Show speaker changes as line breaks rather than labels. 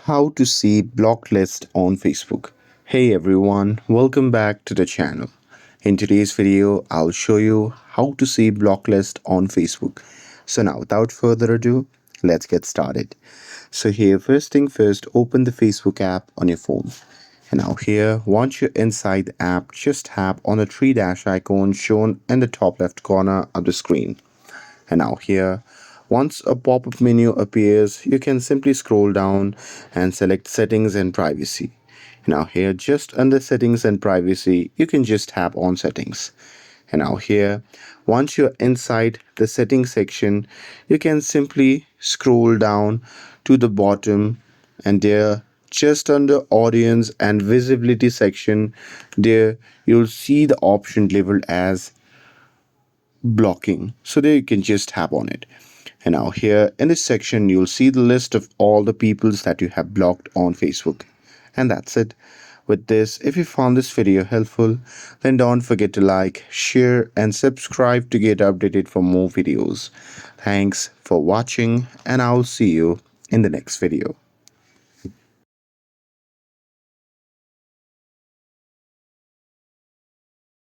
How to see blocked list on Facebook. Hey everyone, welcome back to the channel. In today's video, I'll show you how to see block list on Facebook. So now without further ado, let's get started. So here, first thing first, open the Facebook app on your phone. And now here, once you're inside the app, just tap on the three dash icon shown in the top left corner of the screen. And now here, once a pop-up menu appears, you can simply scroll down and select settings and privacy. Now here, just under settings and privacy, you can just tap on settings. And now here, once you're inside the settings section, you can simply scroll down to the bottom, and there, just under audience and visibility section, there you'll see the option labeled as blocking. So there you can just tap on it. And now here in this section, you'll see the list of all the peoples that you have blocked on Facebook. And that's it. With this, if you found this video helpful, then don't forget to like, share, and subscribe to get updated for more videos. Thanks for watching, and I'll see you in the next video.